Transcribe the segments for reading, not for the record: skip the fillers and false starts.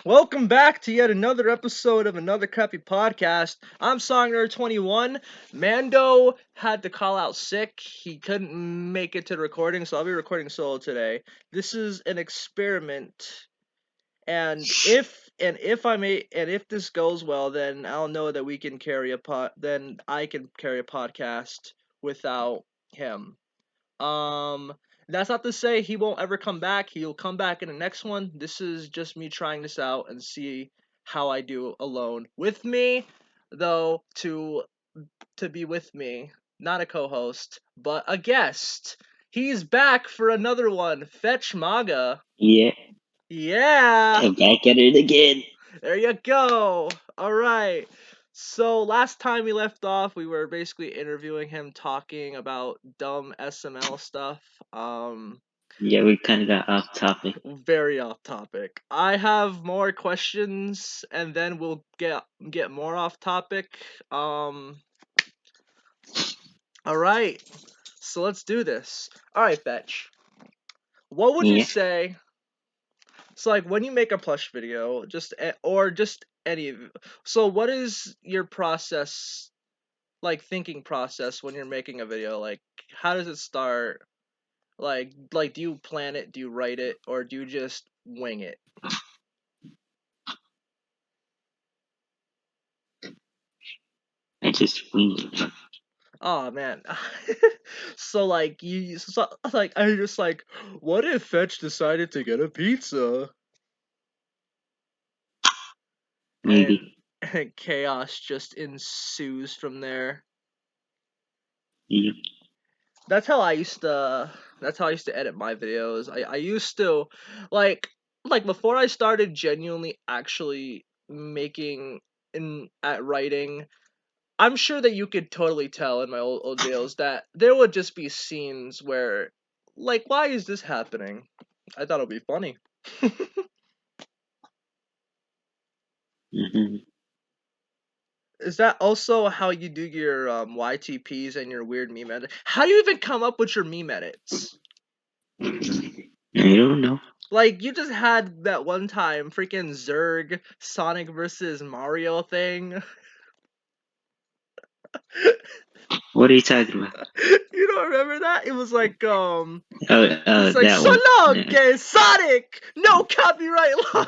Welcome back to yet another episode of Another Crappy Podcast. I'm Songner21. Mando had to call out sick. He couldn't make it to the recording, so I'll be recording solo today. This is an experiment, and if this goes well, then I'll know that we can carry a then I can carry a podcast without him. Um, that's not to say he won't ever come back. He'll come back in the next one. This is just me trying this out and see how I do alone. With me, though, to be with me, not a co-host, but a guest. He's back for another one. Fetch Maga. Yeah, Yeah. I'm back at it again. There you go. All right. So last time we left off, we were basically interviewing him, talking about dumb SML stuff. Yeah, we kind of got off topic. Very off topic. I have more questions, and then we'll get more off topic. All right. So let's do this. All right, Fetch. What would you Yeah, say? So like when you make a plush video, or just any. So what is your process, like thinking process when you're making a video? Like how does it start? Like do you plan it, do you write it, or do you just wing it? I just wing it. Oh man. So like I just like, what if Fetch decided to get a pizza and Maybe. and chaos just ensues from there. Yeah. That's how I used to edit my videos. I used to like like before I started genuinely actually making in at writing. I'm sure that you could totally tell in my old videos that there would just be scenes where, like, why is this happening? I thought it'd be funny. hmm Is that also how you do your YTPs and your weird meme edit? How do you even come up with your meme edits? I don't know. Like, you just had that one time freaking Zerg Sonic versus Mario thing. What are you talking about? You don't remember that? It was like, Oh, it's like, that so one. long, Nah. gay Sonic! No copyright law!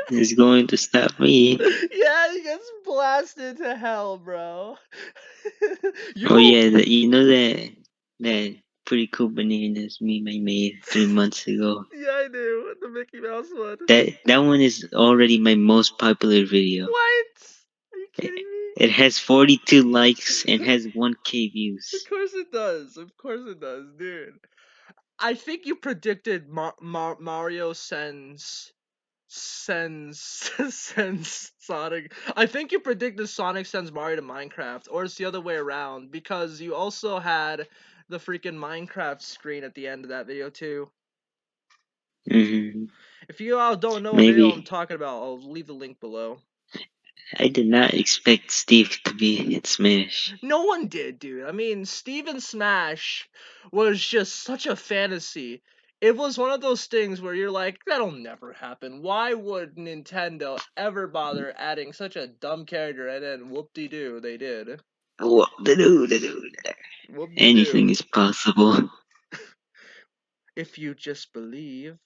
It's going to stop me. Yeah, he gets blasted to hell, bro. Oh You yeah, that pretty cool bananas meme I made 3 months ago. Yeah, I do. The Mickey Mouse one. That one is already my most popular video. What? Are you It, kidding me? it has 42 likes and has 1K Of views. course it does. Of course it does, dude. I think you predicted Mario sends sends Sonic. I think you predicted Sonic sends Mario to Minecraft, or it's the other way around because you also had the freaking Minecraft screen at the end of that video too. hmm If you all don't know what video I'm Maybe. talking about, I'll leave the link below. I did not expect Steve to be in Smash. No one did, dude. I mean, Steven Smash was just such a fantasy. It was one of those things where you're like, that'll never happen. Why would Nintendo ever bother adding such a dumb character? And then whoop-de-doo, they did. What to do? To do? Anything Whoop-de-doo. is possible. If you just believe.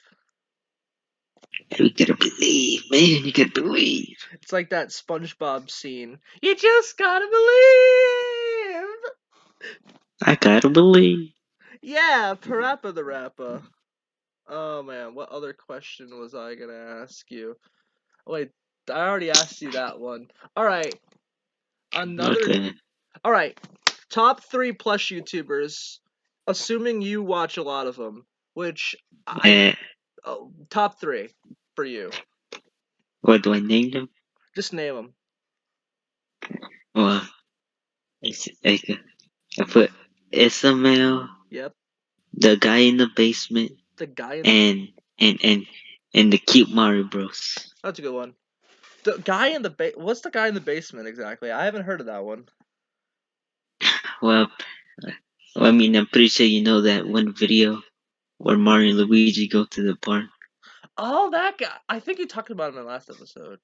You gotta believe, man. You gotta believe. It's like that SpongeBob scene. You just gotta believe! I gotta believe. Yeah, Parappa the Rappa. Oh man, what other question was I gonna ask you? Wait, I already asked you that one. All right, another. Okay. All right, top three plush YouTubers, assuming you watch a lot of them. Which I Uh, top three for you. what do I name them? Just name them. Well, I put SML, Yep. the guy in the basement, The guy in the. and and and and the cute Mario Bros. That's a good one. The guy in the What's the guy in the basement exactly? I haven't heard of that one. Well, I mean, I'm pretty sure you know that one video where Mario and Luigi go to the park. Oh, that guy. I think you talked about him in the last episode.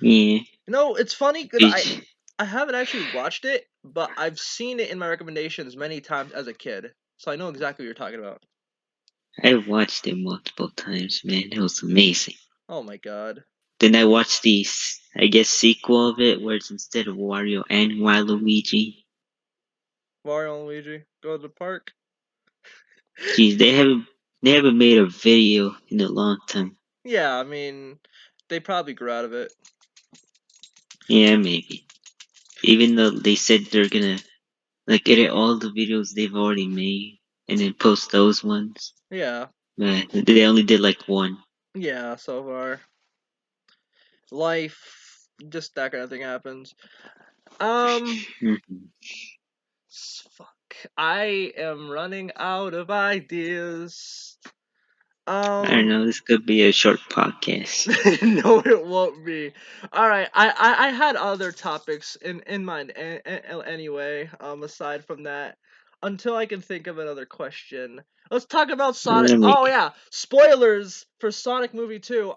Yeah, No, it's funny because which I haven't actually watched it, but I've seen it in my recommendations many times as a kid, so I know exactly what you're talking about. I watched it multiple times, man. It was amazing. Oh my god. Then I watched the, I guess, sequel of it, where it's instead of Wario and Waluigi. Mario and Luigi go to the park. Jeez, they haven't made a video in a long time. Yeah, I mean, they probably grew out of it. Yeah, maybe. Even though they said they're gonna like edit all the videos they've already made and then post those ones, Yeah, but they only did like one. yeah. So far, life, just that kind of thing happens. Um, Mhm. fuck. I am running out of ideas. I don't Um, know. This could be a short podcast. no, it won't be. All right, I had other topics in mind anyway. Aside from that, until I can think of another question, let's talk about Sonic. Let me. Oh yeah, spoilers for Sonic Movie 2.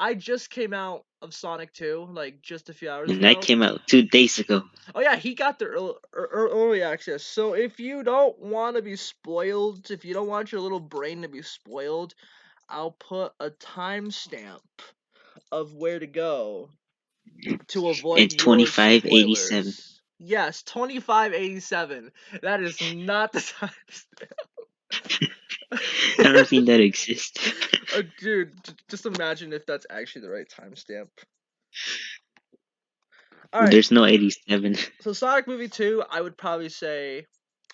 I just came out of Sonic 2 like just a few hours And that ago. came out 2 days ago. Oh yeah, he got the early access. So if you don't want to be spoiled, if you don't want your little brain to be spoiled, I'll put a timestamp of where to go to avoid And your 2587. spoilers. Yes, 2587. That is not the I don't timestamp. think that exists. Dude, just imagine if that's actually the right timestamp. All right, There's no 87. so Sonic Movie 2, I would probably say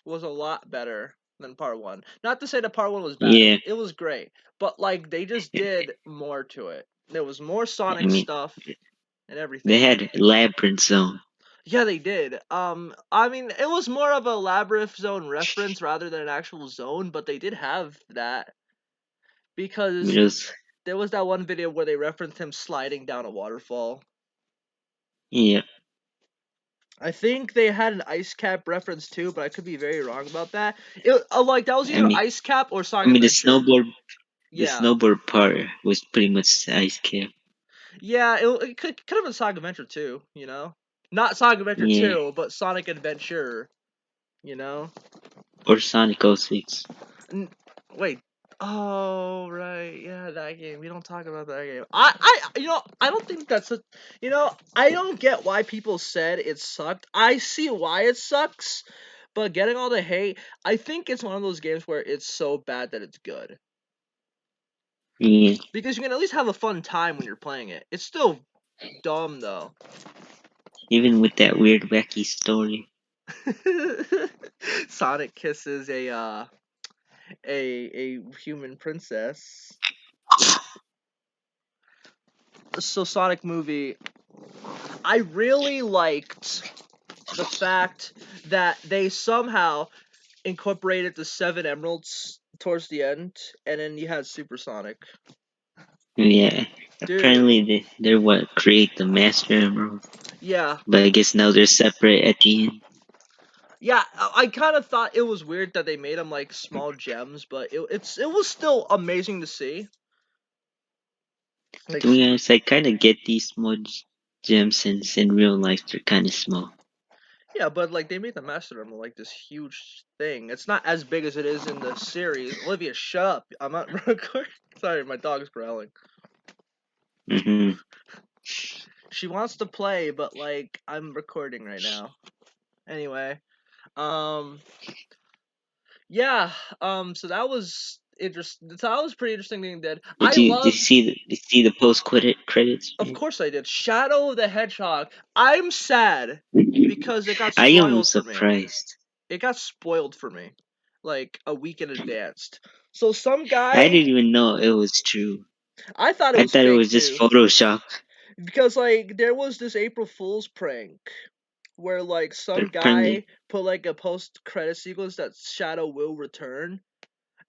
was a lot better than Part 1. Not to say that Part 1 was bad. Yeah, It was great. But like they just did more to it. There was more I Sonic mean, stuff and they everything. had Labyrinth Zone. Yeah, they did. I mean, it was more of a Labyrinth Zone reference rather than an actual zone, but they did have that I mean, because it was, there was that one video where they referenced him sliding down a waterfall. yeah. I think they had an ice cap reference too, but I could be very wrong about that. Like that was I either mean, ice cap or I Sonic mean Adventure. the Yeah, snowboard part was pretty much ice cap. yeah, it could have been Sonic Adventure too. Not Sonic Adventure Yeah, 2, but Sonic Adventure. You know. or Sonic 06. N- Wait. Oh right, yeah, that game. We don't talk about that game. I don't think that's a. I don't get why people said it sucked. I see why it sucks, but getting all the hate, I think it's one of those games where it's so bad that it's good Yeah, because you can at least have a fun time when you're playing it. It's still dumb though. even with that weird wacky story. Sonic kisses a human princess. So Sonic movie, I really liked the fact that they somehow incorporated the 7 emeralds towards the end, and then you had Supersonic. Yeah, Dude, apparently they're what create the Master Emerald, yeah, but I guess now they're separate at the end. yeah. I kind of thought it was weird that they made them like small gems, but it was still amazing to see. Like, To be honest, I kind of get these small gems since in real life they're kind of small. yeah, but like they made the Master Emerald like this huge thing. It's not as big as it is in the series. Olivia, shut up! I'm not recording. Sorry, my dog's growling. Hmm. She wants to play, but like I'm recording right now. Anyway, um, yeah, so that was interesting. So that was pretty interesting thing did. Did I you love, see the post credits? of course I did. Shadow of the Hedgehog. I'm sad because it got I am spoiled for me. surprised. It got spoiled for me, like a week in advance. So some I guy, didn't even know it was true. I thought it I was thought it fake was just too, Photoshop. because like there was this April Fool's prank where like But some apparently, guy put like a post credit sequence that Shadow will return,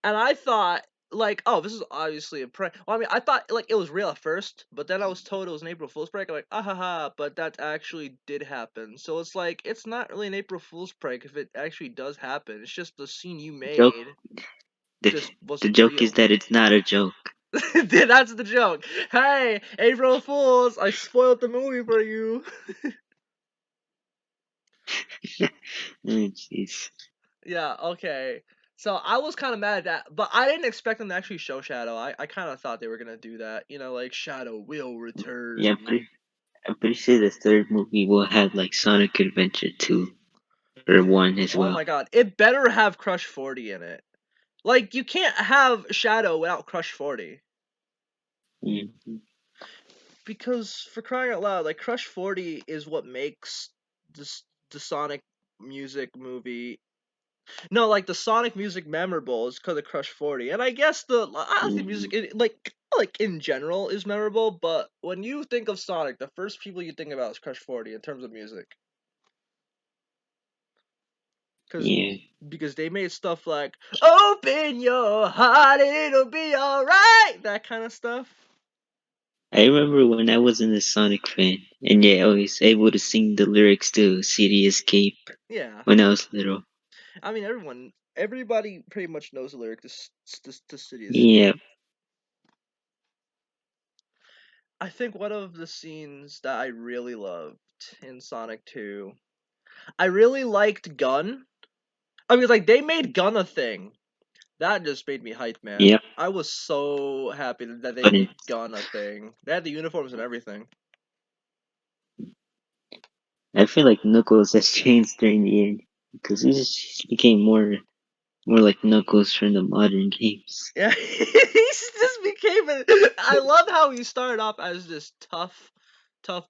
and I thought like, oh, this is obviously a prank. Well, I mean, I thought like it was real at first, but then I was told it was an April Fool's prank. I'm like, ah ha ha, but that actually did happen. So it's like it's not really an April Fool's prank if it actually does happen. It's just the scene you joke made. the just the wasn't joke is real. that it's not a joke. That's the joke. Hey, April Fools! I spoiled the movie for you. Oh, jeez. Yeah, okay. So I was kind of mad at that, but I didn't expect them to actually show Shadow. I kind of thought they were gonna do that. You know, like Shadow will Yeah, return. I'm pretty sure the third movie will have like Sonic Adventure 2 or 1 as Oh well. my god, it better have Crush 40 in it. Like you can't have Shadow without Crush 40. Mhm. Because for crying out loud, like Crush 40 is what makes this the Sonic music movie. No, like the Sonic music memorable is because of Crush 40, and I guess I don't think music Mhm. like in general is memorable, but when you think of Sonic, the first people you think about is Crush 40 in terms of music, because Yeah. because they made stuff like "Open Your Heart, It'll Be Alright," that kind of stuff. I remember when I wasn't a Sonic fan, and yeah, I was able to sing the lyrics to City Escape Yeah, when I was little. I mean everybody pretty much knows the lyric to City Yeah, Escape. I think one of the scenes that I really loved in Sonic 2, I really liked Gun. I mean, like, they made Gun a thing. That just made me hype, man. yep. I was so happy that they But made Gun a thing. They had the uniforms and everything. I feel like Knuckles has changed during the end because he just became more like Knuckles from the modern games. Yeah, he just became a. I love how he started off as this tough,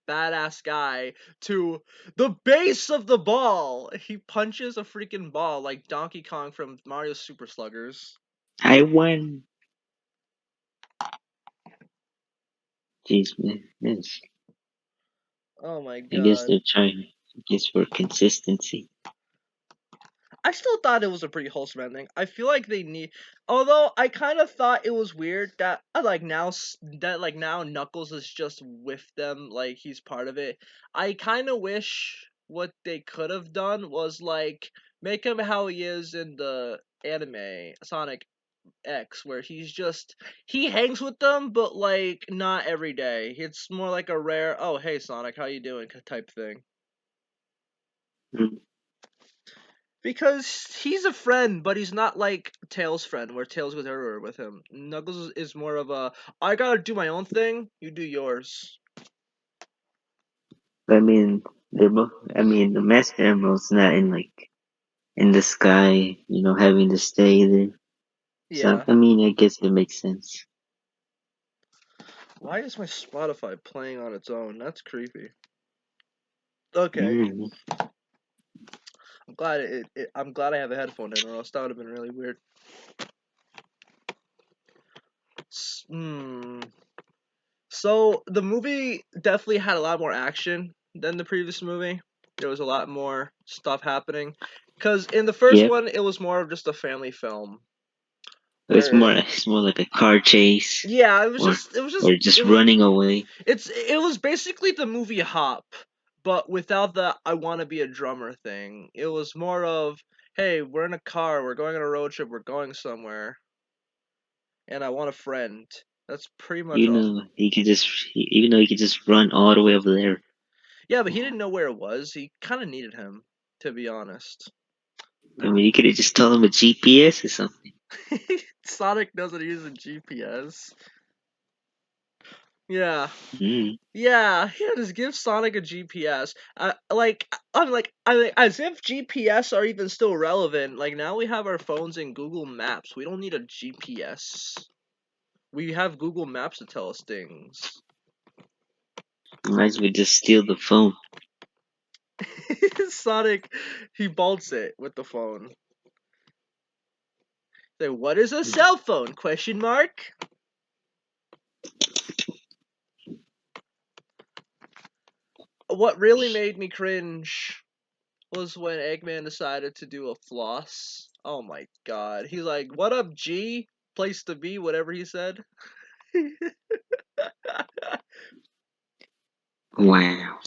badass guy to the base of the ball. He punches a freaking ball like Donkey Kong from Mario Super Sluggers. I won. Jeez, man. Yes. Oh my I guess god. they're trying. I guess for consistency. I still thought it was a pretty wholesome ending. I feel like they need, although I kind of thought it was weird that like now Knuckles is just with them, like he's part of it. I kind of wish what they could have done was like make him how he is in the anime Sonic X, where he hangs with them, but like not every day. It's more like a rare, oh hey Sonic, how you doing type thing. Mm. Because he's a friend, but he's not like Tails' friend, where Tails goes everywhere with him. Knuckles is more of a, I gotta do my own thing, you do yours. I mean, they're both. I mean, the Master Emerald's not in like in the sky. Having to stay there. So Yeah. I mean, I guess it makes sense. Why is my Spotify playing on its own? That's creepy. Okay. Mm. I'm glad I have a headphone in, or else that would have been really weird. Hmm. So the movie definitely had a lot more action than the previous movie. There was a lot more stuff happening. Cause in the first Yep. one, it was more of just a family film It's more. where It's more like a car chase, yeah, or it was just or just running away. it was basically the movie Hop, but without the I want to be a drummer thing. It was more of, hey, we're in a car, we're going on a road trip, we're going somewhere, and I want a friend. That's pretty much all. Even though he could just run all the way over there. Yeah, but he didn't know where it was. He kind of needed him, to be honest. I mean, you could have just told him a GPS or something. Sonic doesn't use a GPS. Yeah. Mm. Yeah, yeah, just give Sonic a GPS. As if GPS are even still relevant. Like now we have our phones in Google Maps. We don't need a GPS. We have Google Maps to tell us things. Might as well just steal the phone. Sonic, he bolts it with the phone. Say, what is a cell phone? Question mark. What really made me cringe was when Eggman decided to do a floss. Oh my god. He's like, what up, G? Place to be, whatever he said. Wow.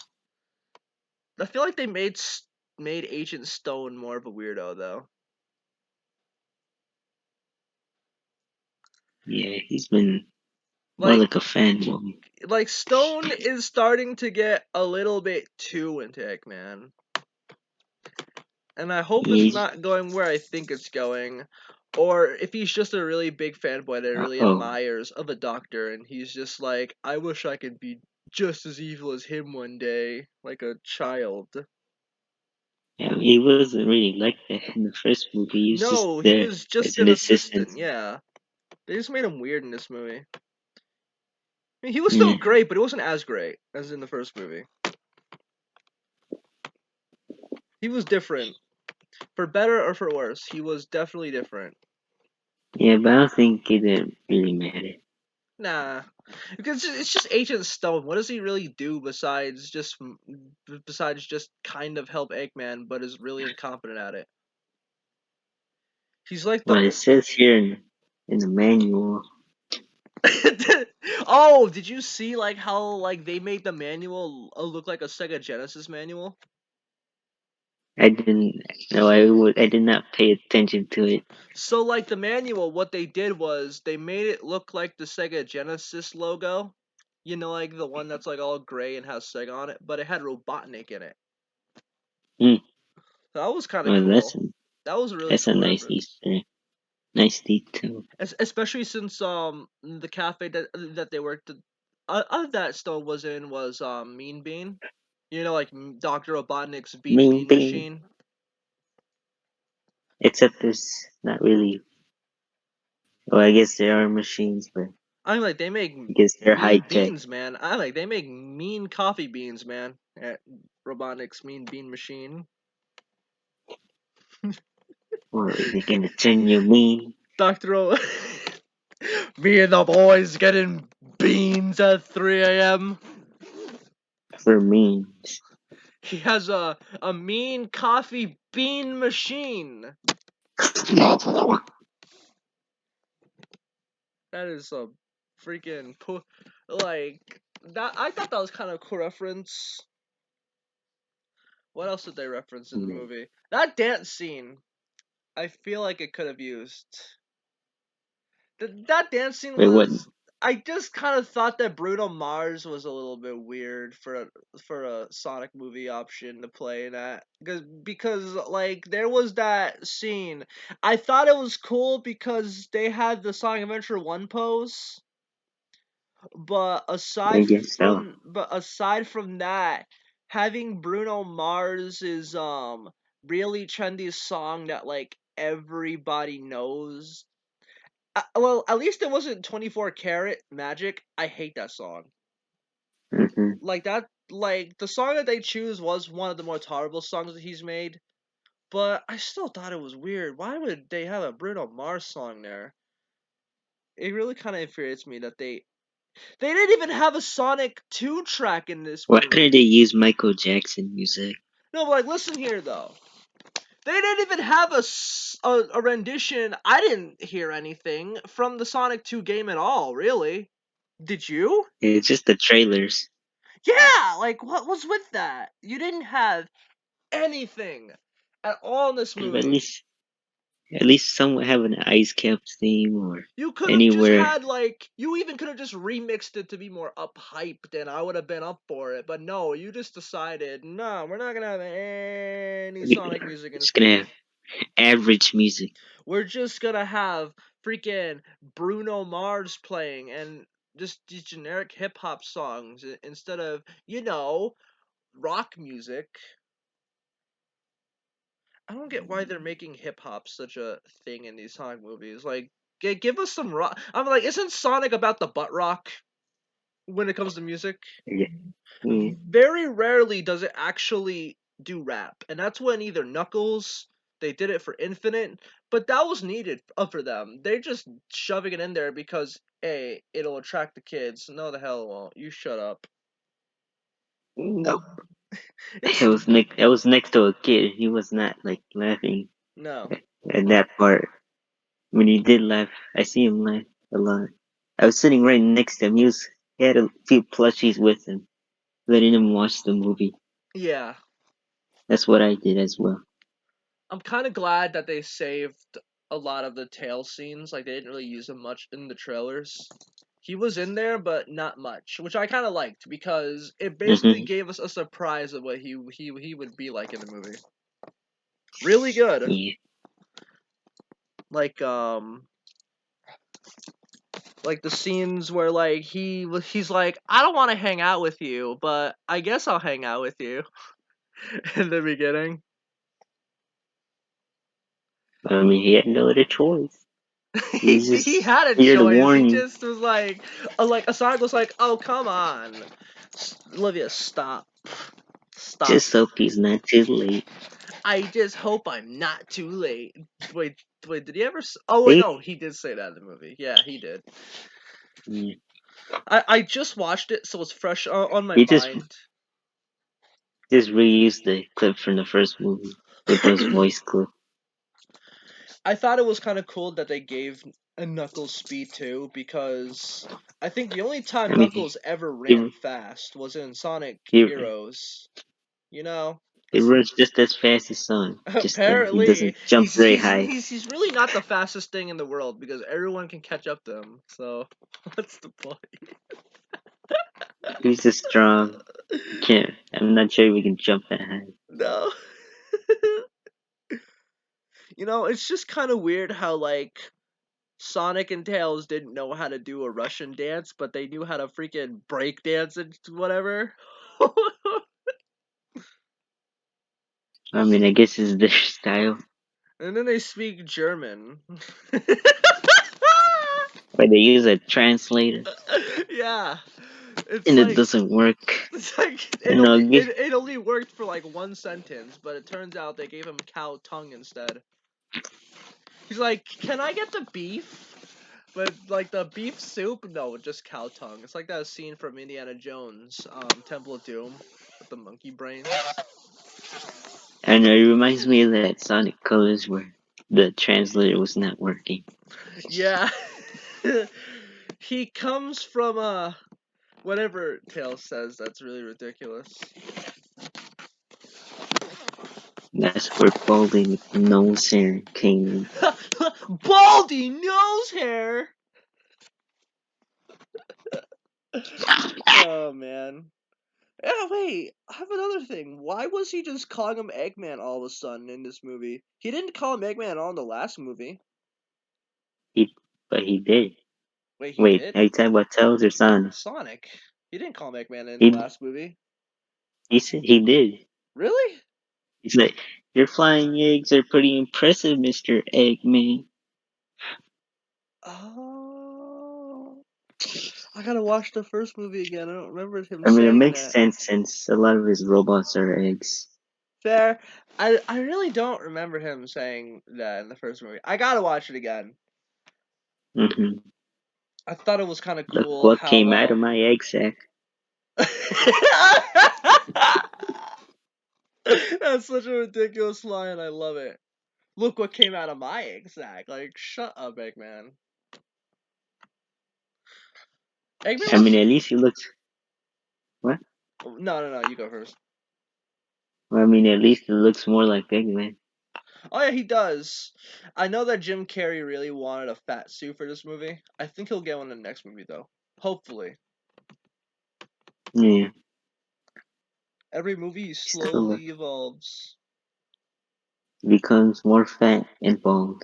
I feel like they made Agent Stone more of a weirdo though. Yeah, he's been more Like like a fanboy. Stone is starting to get a little bit too into Eggman. And I hope it's He's not going where I think it's going. Or if he's just a really big fanboy that really oh admires of a doctor and he's just like, I wish I could be just as evil as him one day, like a child. yeah, he wasn't really like that in the first movie. He was just No, he there was just as an an assistant. assistant, yeah. They just made him weird in this movie. I mean, he was still Yeah, great, but he wasn't as great as in the first movie. He was different. For better or for worse, he was definitely different. yeah, but I don't think it didn't really matter. Nah, because it's just Agent Stone. What does he really do besides just kind of help Eggman, but is really incompetent at it? He's like the Well, it says here in the manual, oh, did you see like how like they made the manual look like a Sega Genesis manual? I didn't. No, I did not pay attention to it. So like the manual, what they did was they made it look like the Sega Genesis logo. You know, like the one that's like all gray and has Sega on it, but it had Robotnik in it. Hmm. So that was kind of Well, cool. That was a really that's a cool nice reference. Easter, nice detail. Especially since the cafe that they worked that Stone was in was Mean Bean. You know, like Doctor Robotnik's Main Bean thing, machine. except there's not really. Well, I guess there are machines, but I'm like they make I guess they're high mean tech. beans, man. I like they make mean coffee beans, man. At Robotnik's Mean Bean machine. Or is it gonna turn you mean Doctor Me and the boys getting beans at 3 a.m. for means? He has a mean coffee bean machine. That is a freaking like that. I thought that was kind of a cool reference. What else did they reference in the movie? That dance scene. I feel like it could have used. That dance scene Wait, what? was. I just kind of thought that Bruno Mars was a little bit weird for a Sonic movie option to play in that because like there was that scene. I thought it was cool because they had the Sonic Adventure 1 pose. I guess so. But aside from that, having Bruno Mars is really trendy song that like everybody knows. Well, at least it wasn't 24 Karat Magic. I hate that song. Hmm. Like that like the song that they choose was one of the more tolerable songs that he's made, but I still thought it was weird. Why would they have a Bruno Mars song there? It really kind of infuriates me that they didn't even have a Sonic 2 track in this Why couldn't they movie. use Michael Jackson music? No, but like, listen here though. They didn't even have a rendition. I didn't hear anything from the Sonic 2 game at all, really. Did you? It's just the trailers. Yeah, like, what was with that? You didn't have anything at all in this But movie. at least some would have an Ice Caps theme or You could have just anywhere. had, like, you even could have just remixed it to be more uphyped, and I would have been up for it. But no, you just decided, no, we're not gonna have any Sonic music in It's this gonna movie. have average music. We're just gonna have freaking Bruno Mars playing and just these generic hip hop songs instead of, rock music. I don't get why they're making hip hop such a thing in these Sonic movies. Like, give us some rock. I'm like, isn't Sonic about the butt rock when it comes to music? Yeah. Yeah. Very rarely does it actually do rap, and that's when either Knuckles they did it for Infinite, but that was needed for them. They're just shoving it in there because hey, it'll attract the kids. No, the hell it won't. You shut up. Nope. It's I was next to a kid. He was not like laughing no. at that part. When he did laugh, I see him laugh a lot. I was sitting right next to him. He had a few plushies with him, letting him watch the movie. Yeah, That's what I did as well. I'm kind of glad that they saved. a lot of the tail scenes. Like they didn't really use him much in the trailers. He was in there, but not much, which I kind of liked because it basically Mm-hmm. gave us a surprise of what he would be like in the movie. Really good. Yeah. Like like the scenes where like he's like, I don't want to hang out with you, but I guess I'll hang out with you in the beginning. I mean, he had no other choice. he, He's he just had a here to choice. He warn you. just was like Asad was like, oh come on, Olivia, stop, stop. Just hope he's not too late. I just hope I'm not too late. Wait, wait, did he ever? Oh wait, They, no, he did say that in the movie. Yeah, he did. yeah, I just watched it, so it's fresh on my he just mind. reused the clip from the first movie with those voice clips. I thought it was kind of cool that they gave a Knuckles speed too, because I think the only I time mean, Knuckles ever ran he, fast was in Sonic he, Heroes. You know, he runs just as fast as Sonic, just that he apparently doesn't jump very high. he's really not the fastest thing in the world because everyone can catch up to him. So what's the point? He's just strong. He can't. I'm not sure we can jump that high. No. You know, it's just kind of weird how like Sonic and Tails didn't know how to do a Russian dance, but they knew how to freaking break dance and whatever. I mean, I guess it's their style, And then they speak German. but they use a translator, Yeah. and it doesn't work. It's like You know, gi- it only worked for like one sentence, but it turns out they gave him cow tongue instead. He's like, "Can I get the beef?" But like the beef soup, no, just cow tongue. It's like that scene from Indiana Jones, Temple of Doom, with the monkey brains. and it reminds me of that Sonic Colors where the translator was not working. Yeah. He comes from whatever Tails says. That's really ridiculous. That's where Baldy with nose hair came in. Baldy nose hair. Oh man. Yeah, wait. I have another thing. Why was he just calling him Eggman all of a sudden in this movie? He didn't call him Eggman at all in the last movie. He, but he did. Wait, he Wait, did? are you talking about Tails or Sonic? Sonic. He didn't call him Eggman in the He, last movie. he said he did. Really? He's like, your flying eggs are pretty impressive, Mr. Eggman. Oh. I gotta watch the first movie again. I don't remember him I mean, it saying makes that. sense since a lot of his robots are eggs. Fair. I really don't remember him saying that in the first movie. I gotta watch it again. Hmm. I thought it was kind of Look cool what how came out of my egg sack. That's such a ridiculous line. I love it. Look what came out of my egg sack. Like, shut up, Eggman. Eggman I mean, was. at least he looks. What? No, no, no. You go first. I mean, at least he looks more like Eggman. Oh yeah, he does. I know that Jim Carrey really wanted a fat suit for this movie. I think he'll get one in the next movie though. Hopefully. Yeah, Every movie he still look. slowly evolves. Becomes more fat and bald.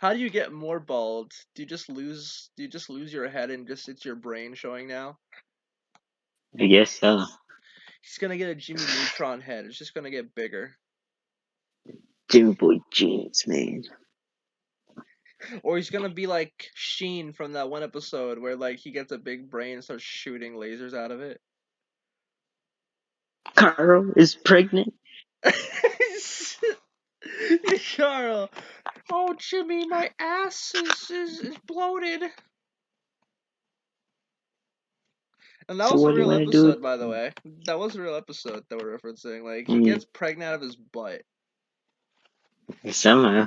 How do you get more bald? Do you just lose your head and just it's your brain showing now? I guess so. He's gonna get a Jimmy Neutron head. It's just gonna get bigger. Jimmy Boy jeans, man. Or he's gonna be like Sheen from that one episode where like he gets a big brain and starts shooting lasers out of it. Carl is pregnant. Carl, oh Jimmy, my ass is bloated. And that So was a what do you real want to do? episode, by the way. That was a real episode that we're referencing. Like he Yeah, gets pregnant out of his butt. somehow.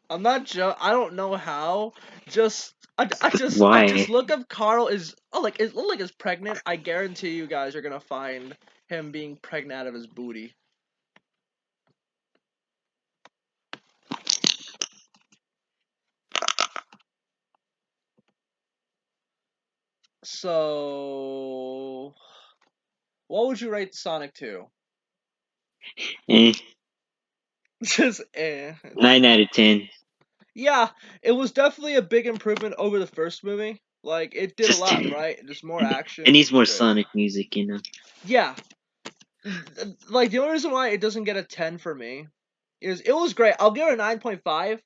I'm not I don't know how. Just I just Why? look up Carl is it look like is pregnant. I guarantee you guys are gonna find him being pregnant out of his booty. So, what would you rate Sonic 2? Eh, Just eh. 9 out of 10. Yeah, it was definitely a big improvement over the first movie. Like it did a Just lot right. Just more it action. needs more Great. Sonic music, you know. Yeah, like the only reason why it doesn't get a 10 for me is it was great. I'll give it a 9.5.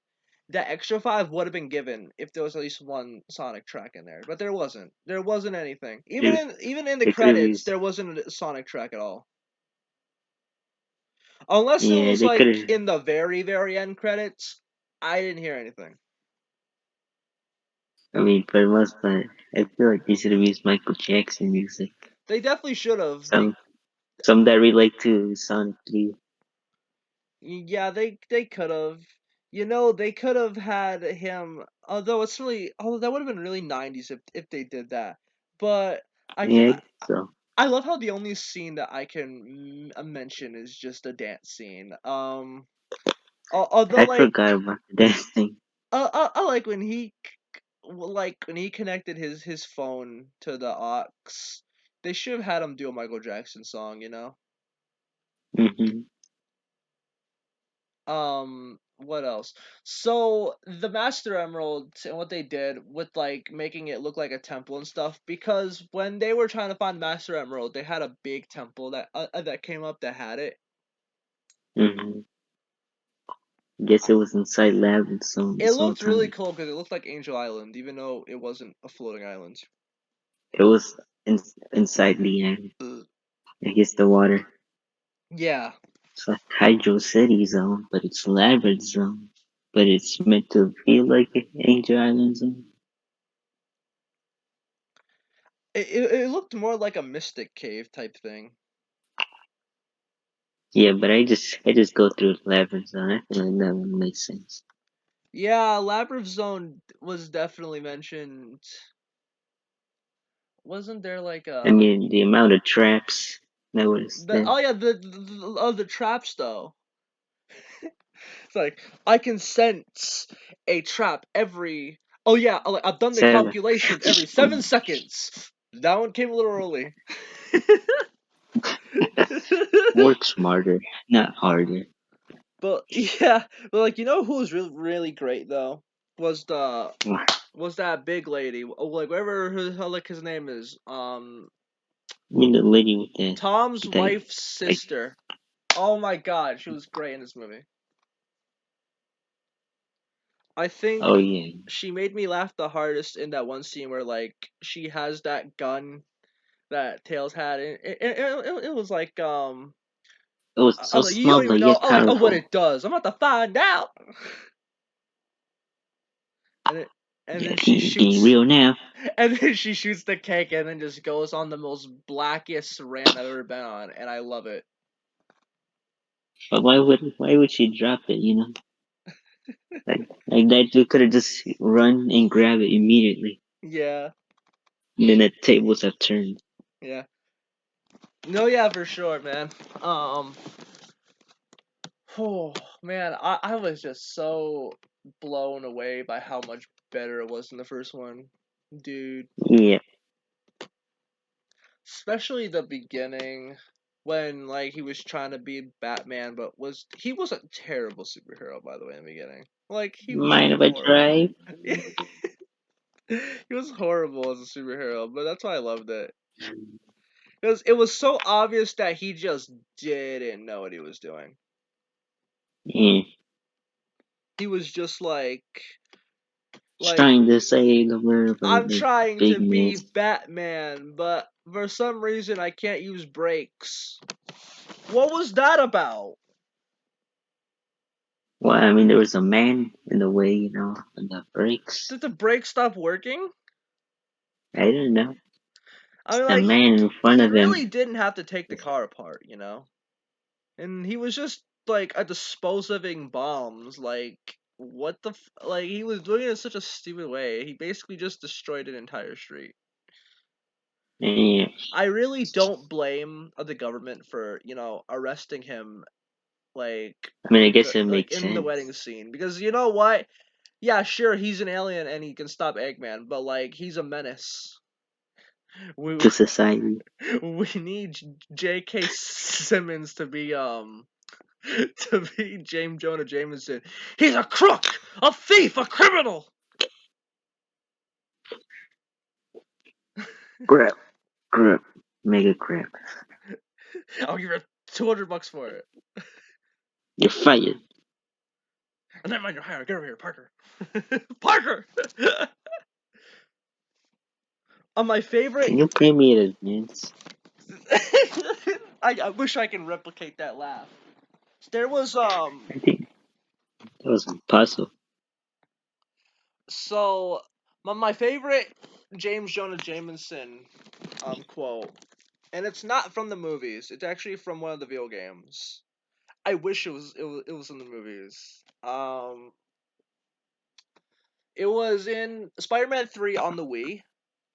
That extra 5 would have been given if there was at least one Sonic track in there, but there wasn't. There wasn't anything. They Even in the they could have credits, used. there wasn't a Sonic track at all. Unless it Yeah, was they could like have. in the very end credits, I didn't hear anything. I mean, for the most part, I feel like they should have used Michael Jackson music. They definitely should have. Some that relate to Sonic 3. Yeah, they could have. You know, they could have had him. Although that would have been really 90s if they did that. But I can Yeah, I guess so. I love how the only scene that I can mention is just a dance scene. Although I like forgot about the dance thing. I like when he connected his phone to the aux. They should have had him do a Michael Jackson song, you know. Hmm. What else? So the Master Emerald and what they did with like making it look like a temple and stuff, because when they were trying to find Master Emerald, they had a big temple that came up that had it. Hmm. Guess it was inside lab and so It this whole looked really time. cool because it looked like Angel Island, even though it wasn't a floating island. It was inside the Ugh. I guess the water. Yeah, It's like Hydro City Zone, but it's Labyrinth Zone. But it's meant to feel like Angel Island Zone. it looked more like a Mystic Cave type thing. Yeah, but I just go through Labyrinth Zone. I feel like that one makes sense. Yeah, Labyrinth Zone was definitely mentioned. Wasn't there like I a mean, the amount of traps that was the there. oh yeah the traps though. It's like I can sense a trap every. Oh yeah, I've done the Seven. calculations every 7 seconds. That one came a little early. Work smarter, not harder. But yeah, but like who was really great though was the I was that big lady like whatever like his name is mean, the lady with the, Tom's that, wife's like, sister. Oh my god, she was great in this movie. I oh think yeah, she made me laugh the hardest in that one scene where like she has that gun that Tails had. And it was like it was I so was like you small don't but even know. yet I like oh what powerful. it does. I'm about to find out. And it and Yeah, then she being shoots real now. and then she shoots the cake and then just goes on the most blackest rant I've ever been on, and I love it. But why would she drop it? You know, like that you could have just run and grab it immediately. Yeah, And then the tables have turned. yeah. No, yeah, for sure, man. Um, oh man, I was just so blown away by how much better it was in the first one, dude. Yeah, Especially the beginning when like he was trying to be Batman, but he was a terrible superhero by the way in the beginning. Like he was mind if I horrible. drive? He was horrible as a superhero, but that's why I loved it. Because it was so obvious that he just didn't know what he was doing. Yeah, He was just like trying to save the world, but I'm the trying big to be miss. Batman, but for some reason I can't use brakes. What was that about? Well, I mean, there was a man in the way, and the brakes. Did the brakes stop working? I don't know. I mean, A like man in front he of him. really didn't have to take the car apart, you know. And he was just like a disposing bombs. Like what the like he was doing it in such a stupid way. He basically just destroyed an entire street. Yeah, I really don't blame the government for arresting him like I mean, I guess it like makes in the wedding sense. scene because you know what? Yeah, sure, he's an alien and he can stop Eggman, but like he's a menace. We to society. we need J.K. Simmons to be to be James Jonah Jameson. He's a crook, a thief, a criminal. Grab, grab, mega grab. I'll give you $200 for it. You're fired. And then mind your hire. Get over here, Parker. Parker. My Can favorite. you pay me in advance? I wish I can replicate that laugh. There was I think that was impossible. so my favorite James Jonah Jameson quote, and it's not from the movies. It's actually from one of the video games. I wish it was in the movies. It was in Spider-Man 3 on the Wii.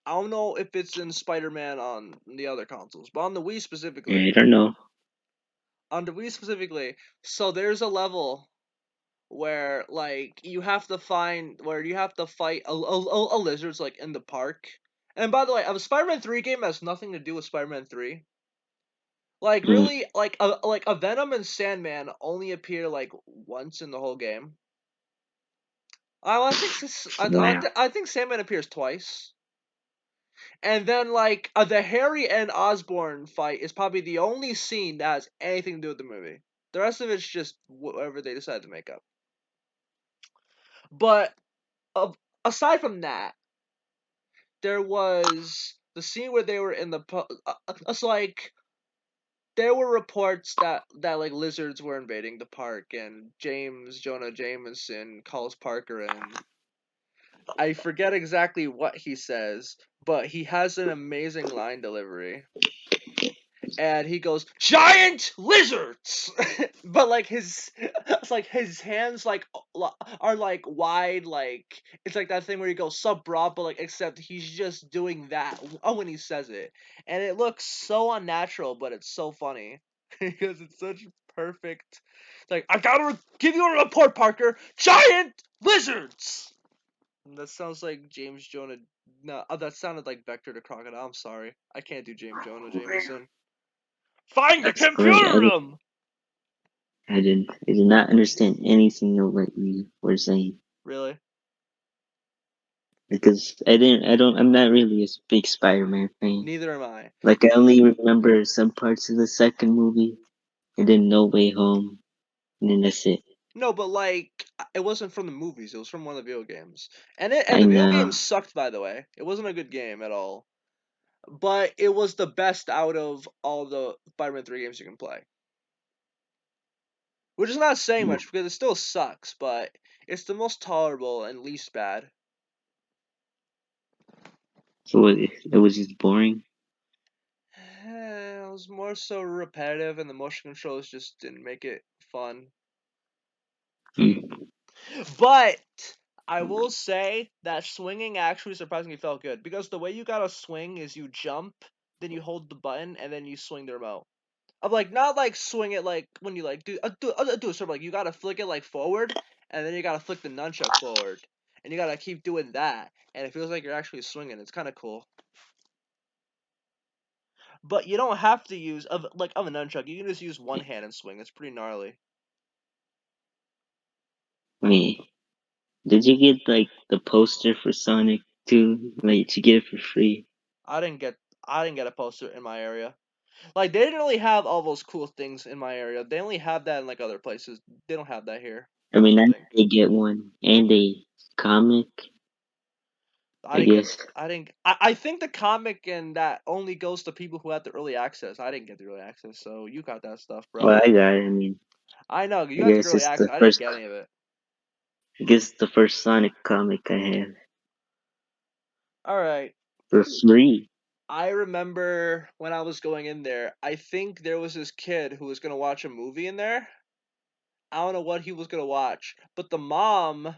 I don't know if it's in Spider-Man on the other consoles, but on the Wii I specifically, don't know. so there's a level where like you have to fight a lizards like in the park. And by the way, a Spider-Man 3 game has nothing to do with Spider-Man 3. Like Mm, really, like a Venom and Sandman only appear like once in the whole game. I think wow. I think Sandman appears twice. And then like the Harry and Osborn fight is probably the only scene that has anything to do with the movie. The rest of it's just whatever they decide to make up. But uh, aside from that, there was the scene where they were in the it's like there were reports that like lizards were invading the park, and James Jonah Jameson calls Parker in. I forget exactly what he says, but he has an amazing line delivery. And he goes giant lizards, but like his it's like his hands like are like wide, like it's like that thing where you go sub bra, but like except he's just doing that when he says it, and it looks so unnatural, but it's so funny because it's such perfect. It's like I gotta give you a report, Parker. Giant lizards. And that sounds like James Jonah. No, that sounded like Vector the Crocodile. I'm sorry, I can't do James Jonah Jameson. Find the That's great. computer room! I did not understand anything of what you were saying Really? because I'm not really a big Spider-Man fan. Neither am I. Like I only remember some parts of the second movie, and then No Way Home, and then that's it. No, but like it wasn't from the movies. It was from one of the video games, and I the video game know. sucked. By the way, it wasn't a good game at all. But it was the best out of all the Spider-Man 3 games you can play. Which is not saying much because it still sucks, but it's the most tolerable and least bad. So it was just boring. It was more so repetitive, and the motion controls just didn't make it fun. Hmm. But I will say that swinging actually surprisingly felt good because the way you gotta swing is you jump, then you hold the button, and then you swing the remote. I'm like not like swing it like when you like do it sort of like you gotta flick it like forward, and then you gotta flick the nunchuck forward, and you gotta keep doing that, and it feels like you're actually swinging. It's kind of cool. But you don't have to use of a nunchuck. You can just use one hand and swing. It's pretty gnarly. Wait, did you get like the poster for Sonic 2? Like, did you get it for free? I didn't get I didn't get a poster in my area. Like they didn't really have all those cool things in my area. They only have that in like other places. They don't have that here. I I mean, don't I think. did get one and a comic, I I didn't get. guess. I didn't. I think the comic and that only goes to people who had the early access. I didn't get the early access, so you got that stuff, bro. Well, I got it. I mean, I know you I got the guess early it's access. the I didn't first. get any of it. I guess it's the first Sonic comic I have All right. for free. I remember when I was going in there. I think there was this kid who was gonna watch a movie in there. I don't know what he was gonna watch, but the mom.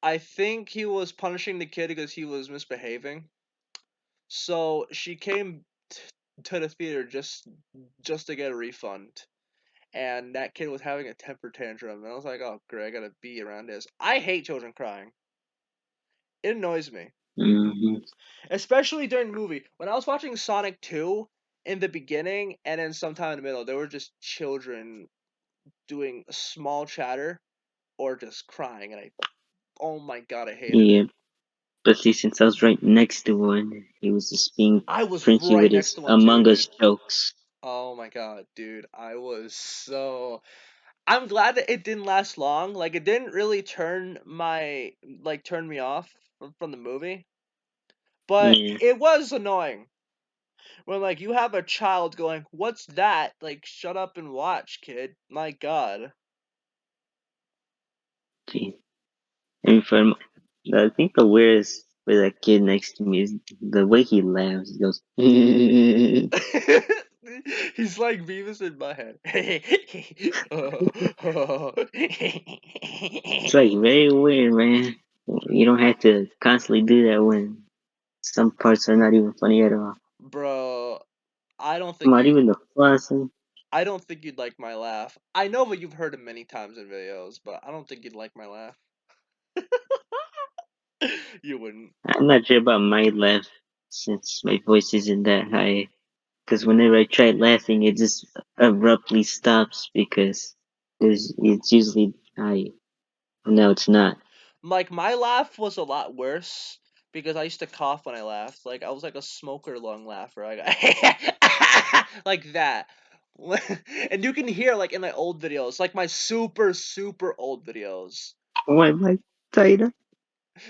I think he was punishing the kid because he was misbehaving. So she came to the theater just to get a refund, and that kid was having a temper tantrum, and I was like, "Oh, great, I gotta be around this." I hate children crying. It annoys me. Hmm. Especially during the movie. When I was watching Sonic 2 in the beginning and then sometime in the middle, there were just children doing small chatter or just crying, and oh my god, I hated Yeah, it. but see, since I was right next to one, he was just being I was Frenchy right with next his to one too, Among Us dude. jokes. Oh my god, dude. I was so. I'm glad that it didn't last long. Like, it didn't really turn me off from the movie. But Yeah, it was annoying when, like, you have a child going, "What's that?" Like, shut up and watch, kid. My god. gee. And from I think the weirdest with that kid next to me is the way he laughs. He goes, it's He's like Beavis in my head. like very weird, man. You don't have to constantly do that when some parts are not even funny at all. Bro, I don't think Not you even the flossing. I don't think you'd like my laugh. I know that you've heard it many times in videos, but I don't think you'd like my laugh. You wouldn't. I'm not sure about my laugh since my voice isn't that high. Because whenever I try laughing, it just abruptly stops because it's usually high. No, it's not. Like, my laugh was a lot worse because I used to cough when I laughed. Like, I was like a smoker lung laugher. Like that. And you can hear, like, in my old videos, like my super super old videos, Why am I tighter?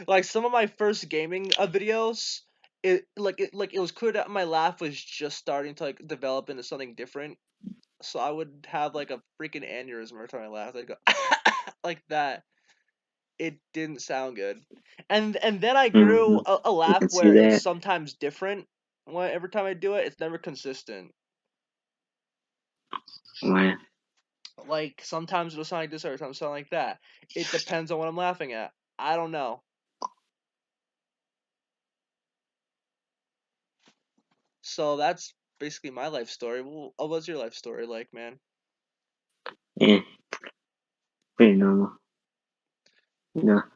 like some of my first gaming videos. It was clear that my laugh was just starting to like develop into something different. So I would have like a freaking aneurysm every time I laughed. I'd go like that. It didn't sound good. And then I Mm-hmm. grew a I laugh can see where it's that. sometimes different. Every time I do it, it's never consistent. Why? Like, sometimes it'll sound like this, other times it'll sound like that. It depends on what I'm laughing at. I don't know. So that's basically my life story. Well, what's your life story like, man? Yeah, pretty normal.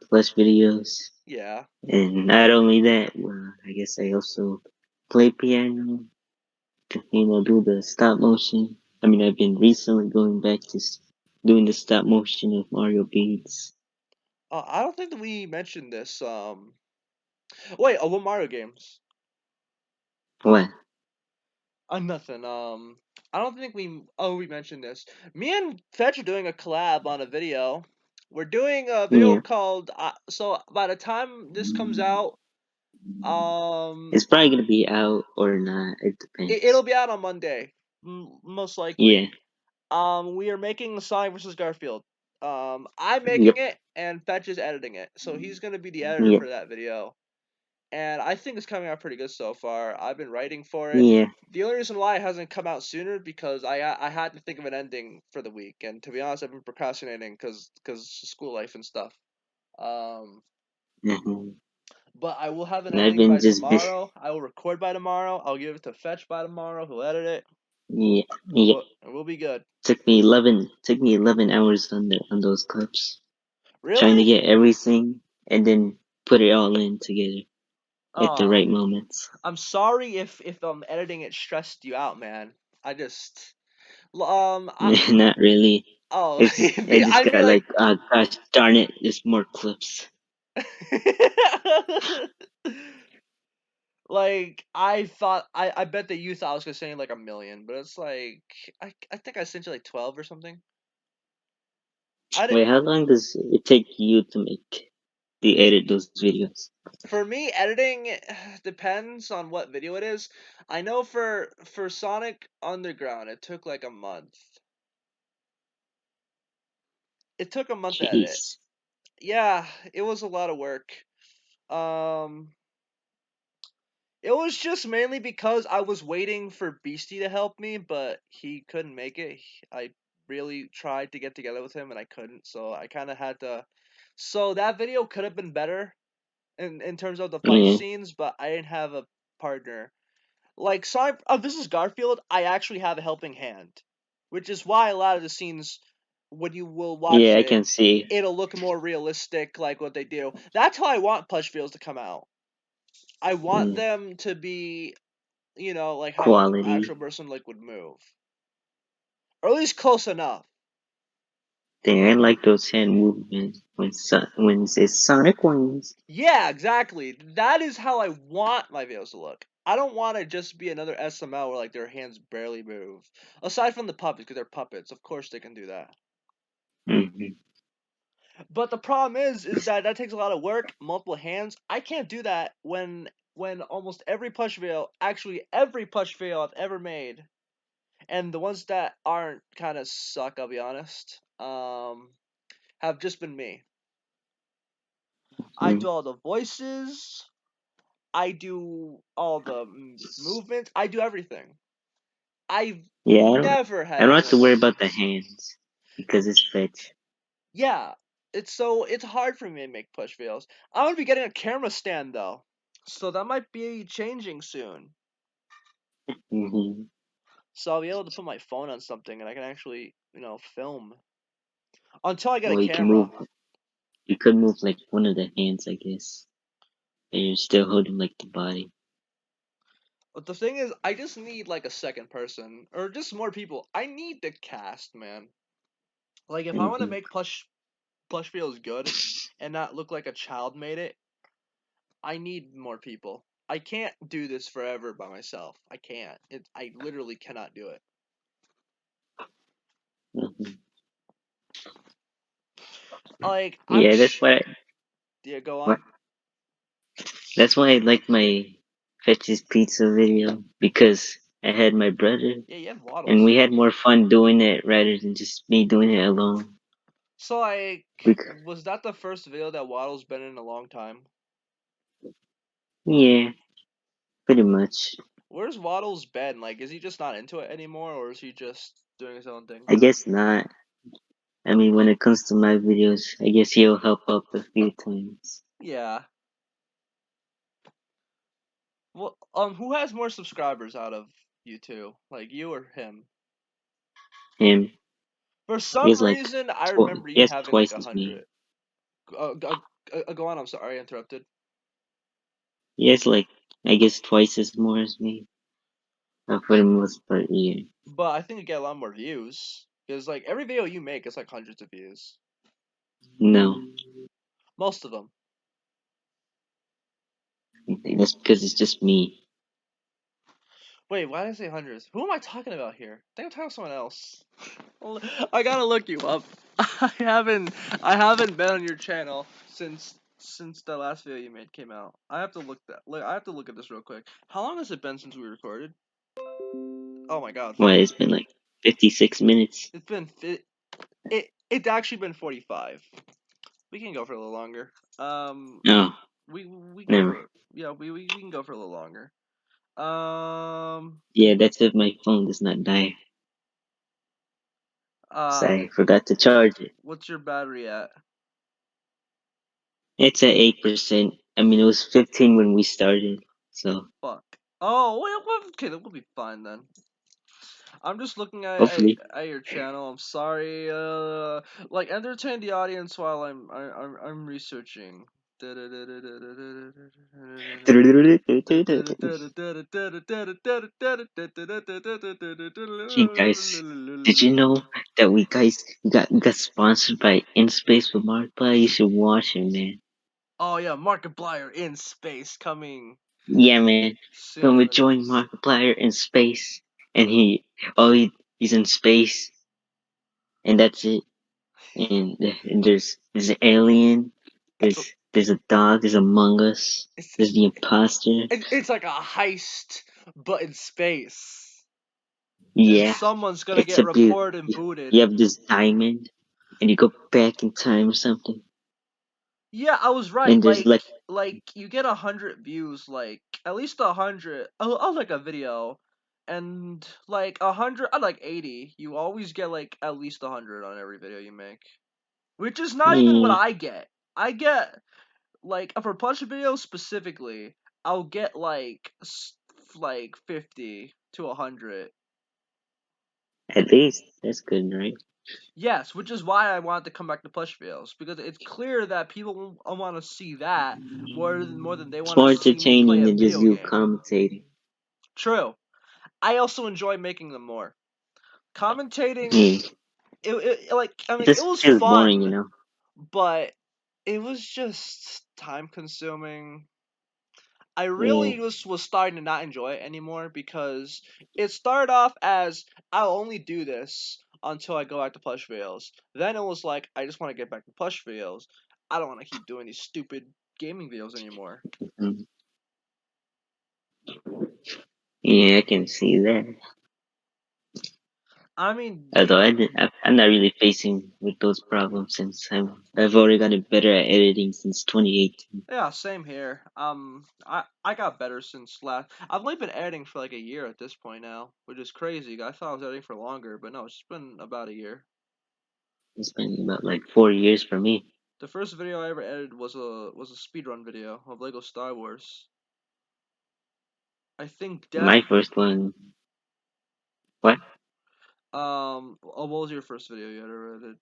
Plus videos. Yeah. And not only that, well, I guess I also play piano to, do the stop motion. I mean, I've been recently going back to doing the stop motion of Mario beats. I don't think that we mentioned this. Wait. What Mario games? What? Nothing. I don't think we. Oh, we mentioned this. Me and Fetch are doing a collab on a video. We're doing a video Yeah. called. So by the time this comes out, It's probably gonna be out or not. It it'll depends. be out on Monday, most Yeah. likely. We are making Sonic versus Garfield. I'm making Yep. it, and Fetch is editing it. So he's gonna be the editor Yep. for that video. And I think it's coming out pretty good so far. I've been writing for it. Yeah. The only reason why it hasn't come out sooner because I had to think of an ending for the week, and to be honest, I've been procrastinating because school life and stuff. Um, Hmm. but I will have an And I've ending been by just busy. tomorrow. I will record by tomorrow. I'll give it to Fetch by tomorrow. He'll edit it. Yeah. Yeah. And we'll be good. Took me 11 hours on those clips. Trying to Really? get everything and then put it all in together at the Oh, right moments. I'm sorry if editing it stressed you out, man. I just I Not really. oh It's just I just I mean got like, like. oh gosh darn it, there's more clips. Like, I bet that you thought I was gonna send you like a million, but it's like I think I sent you like 12 or something. I did. Wait, how long does it take you to edit those videos? For me, editing depends on what video it is. I know for Sonic Underground, it took like a month. It took a month to edit. Jeez. Yeah, it was a lot of work. Um, it was just mainly because I was waiting for Beastie to help me, but he couldn't make it. I really tried to get together with him and I couldn't, so I kind of had to. So that video could have been better in terms of the fight Yeah. scenes, but I didn't have a partner. Like, sorry, this is Garfield. I actually have a helping hand, which is why a lot of the scenes, when you will watch Yeah, I it, can see. it'll look more realistic, like what they do. That's how I want plush videos to come out. I want Mm, them to be, like how an quality. actual person like would move, or at least close enough. Dang, I like those hand movements when it says Sonic Wings. Yeah, exactly. That is how I want my videos to look. I don't want to just be another SML where like their hands barely move. Aside from the puppets, because they're puppets. Of course they can do that. Hmm. But the problem is that that takes a lot of work, multiple hands. I can't do that when almost every push video, actually every push video I've ever made, and the ones that aren't kind of suck. I'll be honest. Have just been me. I do all the voices. I do all the movements. I do everything. I've Yeah, never I had don't have to anyone worry else about the use. hands because it's fetch. Yeah, it's hard for me to make push videos. I'm gonna be getting a camera stand though, so that might be changing soon. Hmm. So I'll be able to put my phone on something and I can actually, film. Until I get a Well, you can move. camera. You could move like one of the hands, I guess, and you're still holding like the body. But the thing is, I just need like a second person or just more people. I need the cast, man. Like if I want to Hmm. make plush videos good and not look like a child made it, I need more people. I can't do this forever by myself. I can't. I literally cannot do it. Hmm. Like Yeah, that's why. yeah, go What? on. That's why I like my fetch's pizza video because I had my brother Yeah, you have and we waddles. had more fun doing it rather than just me doing it alone. So like, Bec- was that the first video that Waddle's been in a long time? yeah, pretty much. Where's Waddle's been? Like, is he just not into it anymore, or is he just doing his own thing? I guess not. I mean, when it comes to my videos, I guess he'll help out a few times. Yeah. Well, who has more subscribers out of you two? Like you or him? Him, For he some has like reason, I remember he you has having like twice a as me. hundred. Go on. I'm sorry, I interrupted. He has like I guess twice as more as me for the most part. Yeah. But I think you get a lot more views because like every video you make is like hundreds of views. No, Most of them. that's because it's just me. Wait, why did I say hundreds? Who am I talking about here? I think I'm talking about someone else. Well, I gotta look you up. I haven't been on your channel since the last video you made came out. I have to look that. Like, I have to look at this real quick. How long has it been since we recorded? Oh my god, Why it's been like 56 minutes. it's been it's actually been 45. We can go for a little longer. Oh, We can go never. for yeah we can go for a little longer. Um Yeah, that's if my phone does not die. So uh I forgot to charge it. what's your battery at? It's at 8%. I mean, it was 15 when we started. So Fuck. Oh, okay, that will be fine then. I'm just looking hopefully. at your channel. I'm sorry. Like entertain the audience while I'm researching. Hey guys, did you know that we got sponsored by In Space with Markiplier? You should watch it, man. Oh yeah, Markiplier in space coming Yeah, man. When we soon. join Markiplier in space, and he's in space, and that's it. And there's an alien, So there's a dog, there's Among Us, it's there's the imposter. it's like a heist, but in space, and Yeah, someone's gonna get except you reported and you booted. have this diamond, and you go back in time or something. Yeah, I was right. And there's Like you get 100 views, like at least 100. I'll like a video, and like 100, I like 80. You always get like at least 100 on every video you make, which is not even what yeah, I get. I get like for punch videos specifically, I'll get like 50 to 100. at least that's good, right? Yes, which is why I wanted to come back to plush videos because it's clear that people want to see that more than they It's want to more see me play entertaining a than just video you game. commentating. True. I also enjoy making them more. Commentating, Yeah, it just was feels boring, fun, you know. but it was just time consuming. I Yeah. really was starting to not enjoy it anymore because it started off as I'll only do this until I go back to plush videos. Then it was like I just want to get back to plush videos. I don't want to keep doing these stupid gaming videos anymore. Mhm. Yeah, I can see that. I mean, Although damn. I'm not really facing with those problems since I've already gotten better at editing since 2018. Yeah, same here. I got better since last. I've only been editing for like a year at this point now, which is crazy. I thought I was editing for longer, but no, it's just been about a year. It's been about like 4 years for me. The first video I ever edited was a speedrun video of Lego Star Wars. I think My Death. first one, what? What was your first video you ever edited?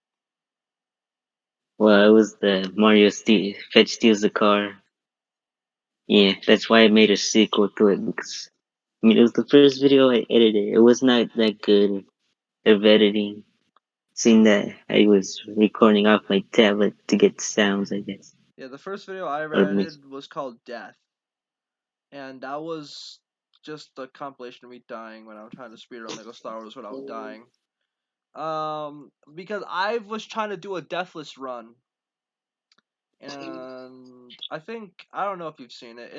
Well, it was the Fetch steals the car. Yeah, that's why I made a sequel to it because I mean it was the first video I edited. It was not that good of editing. Seeing that I was recording off my tablet to get sounds, I guess, Yeah, the first video I ever or mix. edited was called Death, and that was just a compilation of me dying when I was trying to speedrun Lego Star Wars without dying. Because I was trying to do a deathless run, and I don't know if you've seen it.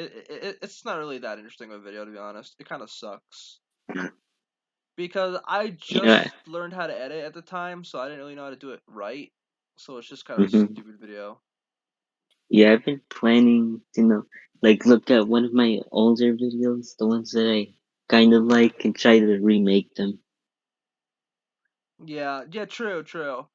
It's not really that interesting of a video to be honest. It kind of sucks because I Yeah. just learned how to edit at the time, so I didn't really know how to do it right. So it's just kind of a hmm stupid video. Yeah, I've been planning to like look at one of my older videos, the ones that I kind of like, and try to remake them. Yeah, yeah, true, true.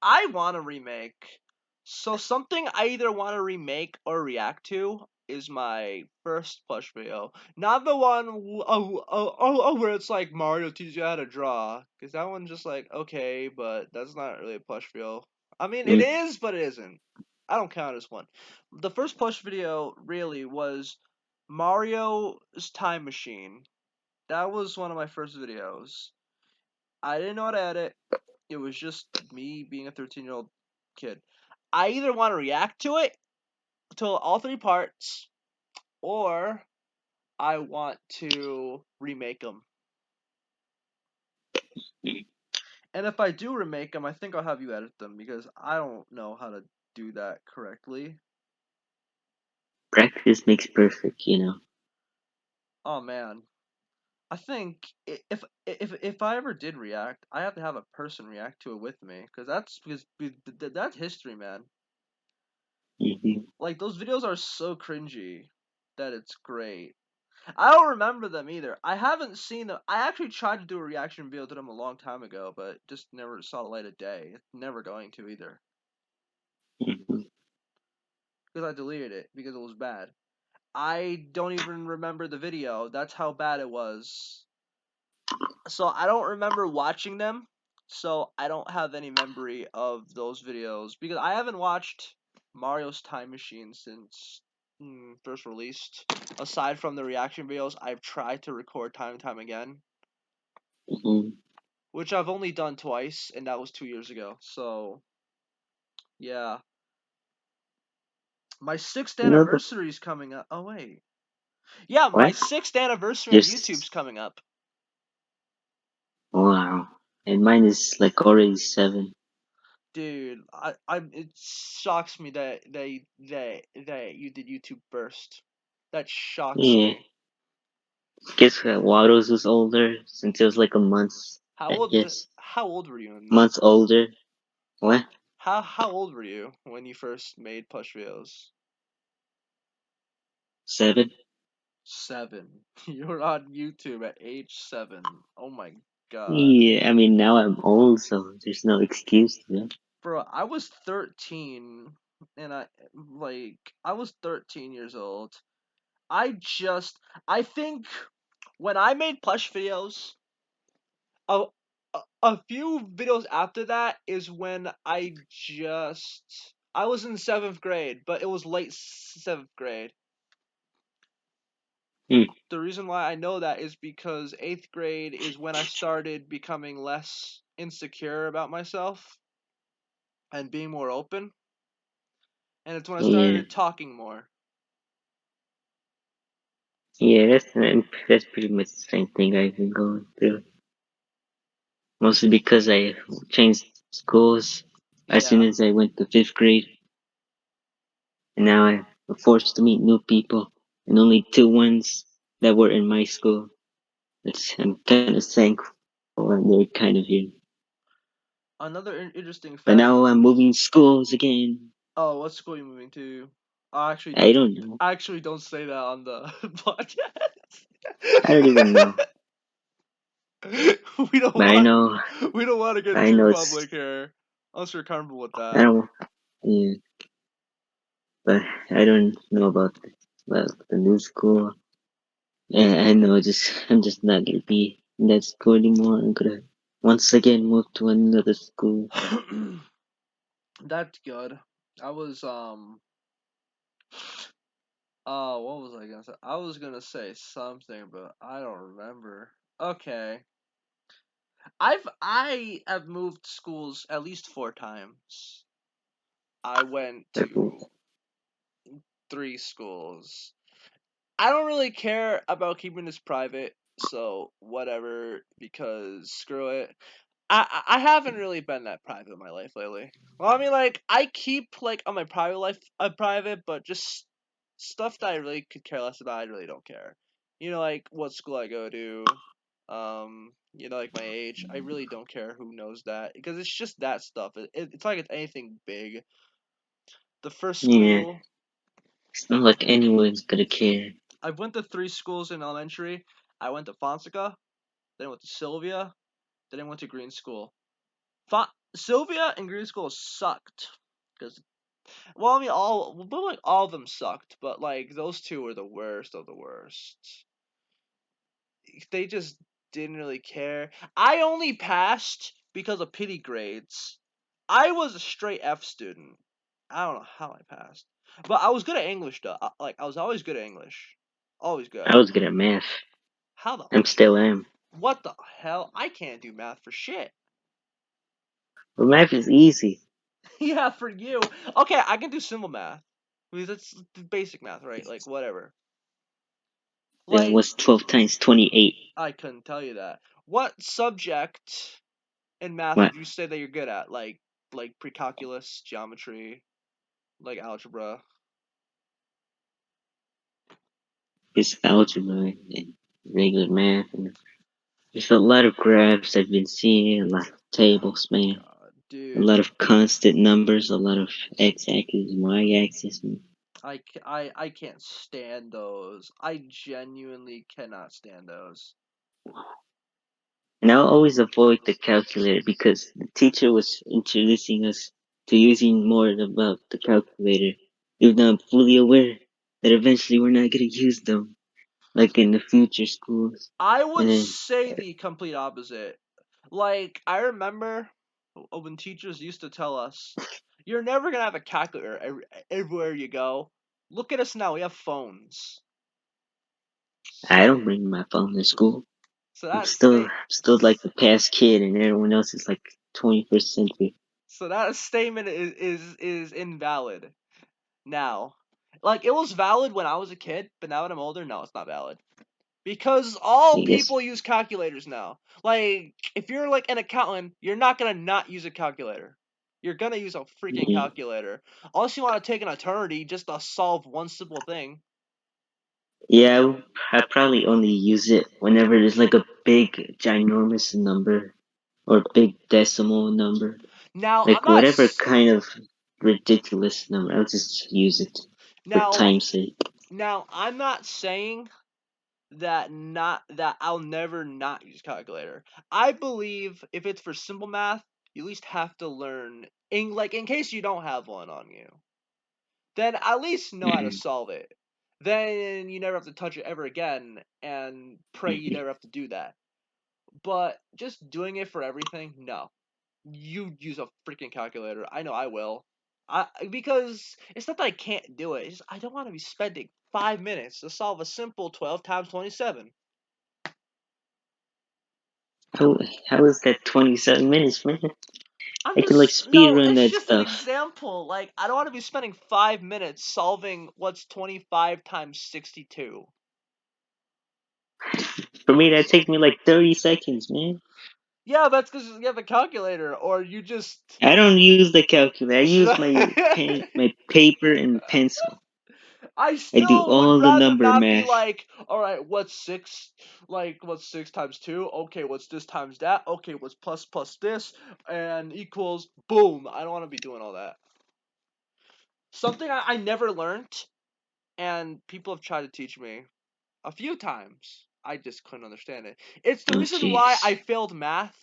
I want to remake. So something I either want to remake or react to is my first plush video. Not the one where it's like Mario teaches you how to draw, because that one's just like okay, but that's not really a plush video. I mean, it Mm, is, but it isn't. I don't count it as one. The first plush video really was Mario's Time Machine. That was one of my first videos. I didn't know how to edit. It was just me being a 13-year-old kid. I either want to react to it, to all three parts, or I want to remake them. mm. And if I do remake them, I think I'll have you edit them because I don't know how to do that correctly. Practice makes perfect, you know. Oh man, I think if I ever did react, I have to have a person react to it with me because that's history, man. hmm Like those videos are so cringy that it's great. I don't remember them either. I haven't seen them. I actually tried to do a reaction video to them a long time ago, but just never saw the light of day. It's never going to either hmm because I deleted it because it was bad. I don't even remember the video. That's how bad it was. So I don't remember watching them. So I don't have any memory of those videos because I haven't watched Mario's Time Machine since first released. Aside from the reaction videos, I've tried to record time and time again, hmm which I've only done twice, and that was 2 years ago. So yeah, my sixth You know the anniversary is coming up. Oh wait, yeah, my what? sixth anniversary on YouTube's Just coming up, wow. And mine is like already 7. dude. It shocks me that you did YouTube first. That shocks Yeah. me. Guess what? Waddles was older since it was like a month. How I old? guess How old were you? months older. What? How old were you when you first made plush videos? 7? 7. You're on YouTube at age 7. Oh my god. Yeah. I mean now I'm old, so there's no excuse to that. Bro, I was 13 and I was 13 years old. I think when I made plush videos, oh, A few videos after that is when I was in seventh grade, but it was late seventh grade. Hmm. The reason why I know that is because eighth grade is when I started becoming less insecure about myself and being more open, and it's when I Yeah. started talking more. Yeah, that's pretty much the same thing I've been going through. Mostly because I changed schools as soon Yeah. as I went to fifth grade, and now I'm forced to meet new people, and only two ones that were in my school. I'm kind of thankful and they're kind of here. Another interesting But fact. now I'm moving schools again. Oh, what school are you moving to? I actually, I don't know. I actually don't say that on the podcast. I don't even know. we don't But I want know. we don't want to get I too know it's. public here. Unless you're comfortable with I that. don't. Yeah, but I don't know about the new school. Yeah, I know. I'm just not gonna be in that school anymore. I'm gonna once again move to another school. That's good. I was what was I gonna say? I was gonna say something, but I don't remember. Okay. I have moved schools at least 4 times. I went to three schools. I don't really care about keeping this private, so whatever, because screw it. I haven't really been that private in my life lately. Well, I mean, like I keep like on my private life private, but just stuff that I really could care less about. I really don't care. Like what school I go to, like my age. I really don't care who knows that because it's just that stuff. It's like it's anything big. The first Yeah, school it's not like anyone's gonna care. I went to three schools in elementary. I went to Fonseca, then I went to Sylvia, then I went to Green School. Sylvia and Green School sucked because well, I mean all of them sucked, but like those two were the worst of the worst. They just didn't really care. I only passed because of pity grades. I was a straight F student. I don't know how I passed, but I was good at English though. Like I was always good at English, always I good. was good at math. How the I'm still am. what the hell? I can't do math for shit. But math is easy. Yeah, for you. Okay, I can do simple math. Because that's basic math, right? Like whatever. Then Like what's 12 times 28? I couldn't tell you that. What subject in math What? would you say that you're good at? Like pre-calculus, geometry, like algebra. It's algebra and regular math. And there's a lot of graphs I've been seeing, a lot of Oh tables, my man. god, A dude. lot of constant numbers, a lot of x-axis and y-axis. I can't stand those. I genuinely cannot stand those. And I'll always avoid the calculator because the teacher was introducing us to using more about the calculator, even though I'm fully aware that eventually we're not going to use them, like in the future schools. I And would then say the complete opposite. Like, I remember when teachers used to tell us, you're never going to have a calculator everywhere you go. Look at us now, we have phones. I don't bring my phone to school. So I'm that still state still like the past kid, and everyone else is like 21st century. so that statement is invalid now. Like it was valid when I was a kid, but now that I'm older, no, it's not valid. Because all I guess people use calculators now. Like, if you're like an accountant, you're not gonna not use a calculator. You're gonna use a freaking yeah, calculator. Unless you want to take an eternity just to solve one simple thing. I probably only use it whenever there's like a big ginormous number or big decimal number. Now, I'm Like not. whatever kind of ridiculous number, I'll just use it for Now, time's sake. now, I'm not saying that I'll never not use calculator. I believe if it's for simple math, you at least have to learn in case you don't have one on you. Then at least know how to Mm-hmm. solve it. Then you never have to touch it ever again and pray you never have to do that. But just doing it for everything, no. You use a freaking calculator. I know I will. Because it's not that I can't do it. It's just I don't want to be spending 5 minutes to solve a simple 12 times 27. How, how is that 27 minutes, man? I'm I could like just speed no. run It's that just an stuff. example. Like I don't want to be spending 5 minutes solving what's 25 times 62. For me, that takes me like 30 seconds, man. Yeah, that's because you have a calculator, or you just. I don't use the calculator. I use my pen, my paper, and pencil. I I do still would all the rather number not be math. like, all right, what's six? Like, what's 6 times 2? Okay, what's this times that? Okay, what's plus this and equals boom. I don't want to be doing all that. Something I never learned, and people have tried to teach me a few times. I just couldn't understand it. It's the Oh, reason why jeez. I failed math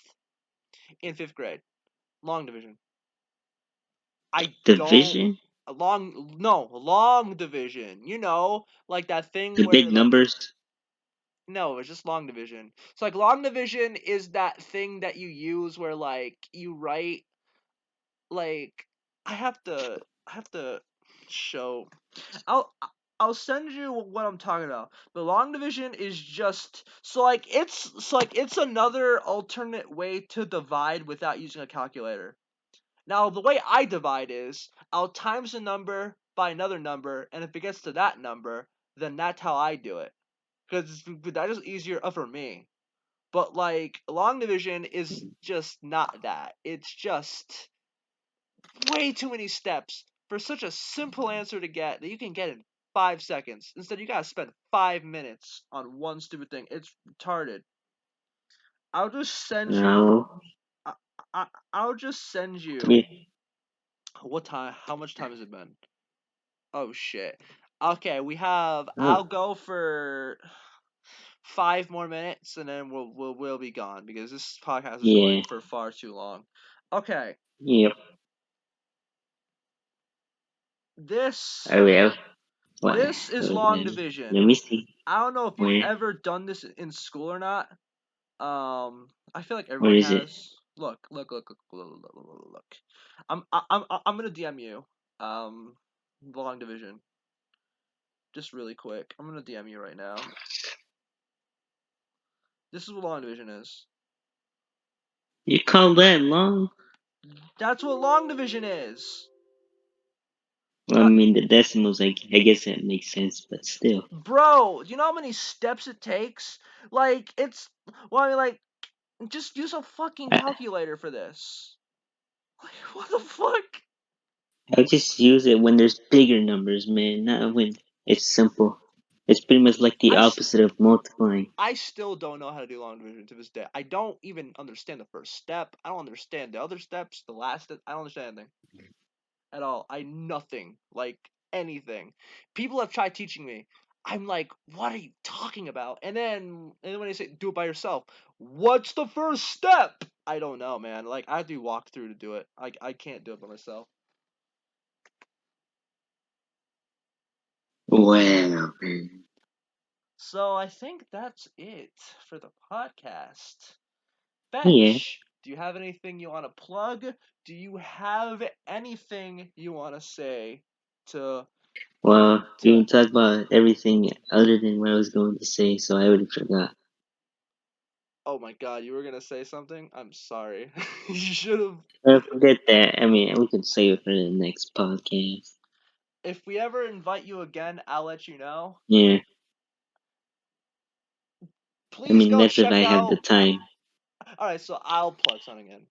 in 5th grade. Long division. I don't Division? long no long division. You know, like that thing The big where numbers? no, it's just long division. So like long division is that thing that you use where like you write like I have to show I'll I'll send you what I'm talking about. The long division is just so like it's another alternate way to divide without using a calculator. Now the way I divide is I'll times a number by another number, and if it gets to that number, then that's how I do it. Because that is easier for me. But like long division is just not that. It's just way too many steps for such a simple answer to get that you can get in 5 seconds. Instead, you gotta spend 5 minutes on one stupid thing. It's retarded. I'll just send you. No. I, I'll just send I you. mean, What time? How much time has it been? Oh shit. Okay, we have. oh, I'll go for 5 more minutes, and then we'll be gone because this podcast is yeah. going for far too long. Okay, Yep. this Oh, yeah. What? this is long division. Let me see. I don't know if you've Where? ever done this in school or not. I feel like Where everyone is it? has. Look. I'm gonna DM you. Long division. Just really quick. I'm gonna DM you right now. This is what long division is. You call that long? That's what long division is. Well, I Uh, mean, the decimals, I guess that makes sense, but still. bro, do you know how many steps it takes? Like it's. Well, I mean, like just use a fucking I, calculator for this. Like what the fuck? I just use it when there's bigger numbers, man, not when it's simple. It's pretty much like the I opposite of multiplying. I still don't know how to do long division to this day. I don't even understand the first step. I don't understand the other steps, the last step. I don't understand anything at all. I nothing like anything. People have tried teaching me. I'm like, what are you talking about? And then when they say do it by yourself, what's the first step? I don't know, man. Like I have to walk through to do it. I can't do it by myself. Well, man. So I think that's it for the podcast. Yeah. Fetch, do you have anything you want to plug? Do you have anything you want to say to Well, you to can talk about everything other than what I was going to say, so I already forgot. Oh my god, you were going to say something? I'm sorry. You should have. Forget that. I mean, we can save it for the next podcast. If we ever invite you again, I'll let you know. Yeah. I Please mean, go that's if check I have the out. time. All right, so I'll plug something in.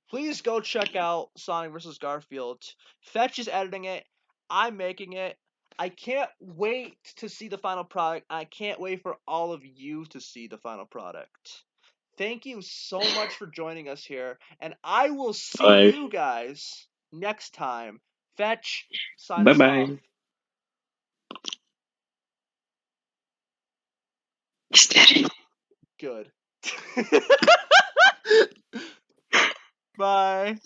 Please go check out Sonic vs. Garfield. Fetch is editing it. I'm making it. I can't wait to see the final product. I can't wait for all of you to see the final product. Thank you so much for joining us here, and I will see Alright. you guys next time. Fetch, sign Bye us off. bye. Steady. Good. Bye.